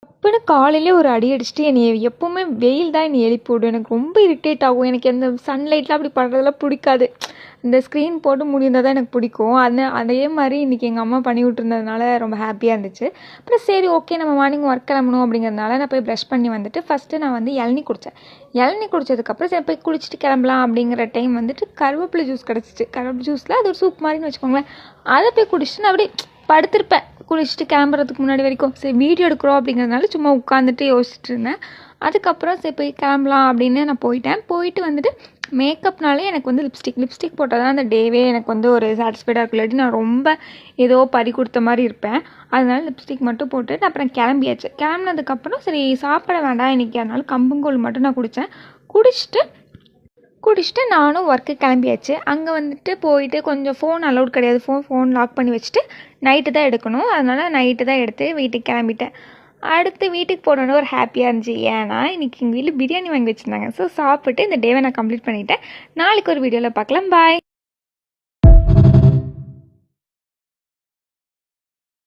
டப்புன்னு காலையிலே ஒரு அடி அடிச்சுட்டு என்னைய எப்போவுமே வெயில் தான் என்னை எழுப்பி விடும். எனக்கு ரொம்ப இரிட்டேட் ஆகும். எனக்கு அந்த சன்லைட்லாம் அப்படி படுறதெல்லாம் பிடிக்காது. இந்த ஸ்க்ரீன் போட்டு முடிந்தால் தான் எனக்கு பிடிக்கும். அதே மாதிரி இன்றைக்கி எங்கள் அம்மா பண்ணி விட்டுருந்ததுனால ரொம்ப ஹாப்பியாக இருந்துச்சு. அப்புறம் சரி ஓகே நம்ம மார்னிங் ஒர்க் கிளம்பணும் அப்படிங்கிறதுனால நான் போய் ப்ரஷ் பண்ணி வந்துட்டு ஃபஸ்ட்டு நான் வந்து இளநீ குடித்தேன். இளநீ குடித்ததுக்கப்புறம் சரி போய் குளிச்சுட்டு கிளம்பலாம் அப்படிங்கிற டைம் வந்துட்டு கருவேப்பிலை ஜூஸ் கிடச்சிச்சு. கருவேப்பிலை ஜூஸில் அது ஒரு சூப் மாதிரின்னு வச்சுக்கோங்களேன். அதை போய் குடிச்சிட்டு நான் அப்படியே படுத்திருப்பேன். குளிச்சுட்டு கிளம்புறதுக்கு முன்னாடி வரைக்கும் சரி வீடியோ எடுக்கிறோம் அப்படிங்கிறதுனால சும்மா உட்காந்துட்டு யோசிச்சுட்டு இருந்தேன். அதுக்கப்புறம் சரி போய் கிளம்பலாம் அப்படின்னு நான் போயிட்டு வந்துட்டு மேக்கப்னாலே எனக்கு வந்து லிப்ஸ்டிக் போட்டால் தான் அந்த டேவே எனக்கு வந்து ஒரு சாட்டிஸ்ஃபைடாக இருக்கும். இல்லாட்டி நான் ரொம்ப ஏதோ பறி கொடுத்த மாதிரி இருப்பேன். அதனால லிப்ஸ்டிக் மட்டும் போட்டுட்டு அப்புறம் கிளம்பியாச்சு. கிளம்புனதுக்கப்புறம் சரி சாப்பிட வேண்டாம் இன்றைக்கி, அதனால கம்பங்கூழ் மட்டும் நான் குடித்தேன். குடிச்சிட்டு நானும் ஒர்க்கு கிளம்பியாச்சு. அங்கே வந்துட்டு போயிட்டு கொஞ்சம் ஃபோன் அலௌட் கிடையாது. ஃபோன் லாக் பண்ணி வச்சுட்டு நைட்டு தான் எடுக்கணும். அதனால் நைட்டு தான் எடுத்து வீட்டுக்கு கிளம்பிட்டேன். அடுத்து வீட்டுக்கு போனோன்னு ஒரு ஹாப்பியாக இருந்துச்சு. ஏன்னா இன்றைக்கி எங்கள் வீட்டில் பிரியாணி வாங்கி வச்சுருந்தாங்க. ஸோ சாப்பிட்டு இந்த டேவை நான் கம்ப்ளீட் பண்ணிவிட்டேன். நாளைக்கு ஒரு வீடியோவில் பார்க்கலாம். பாய்.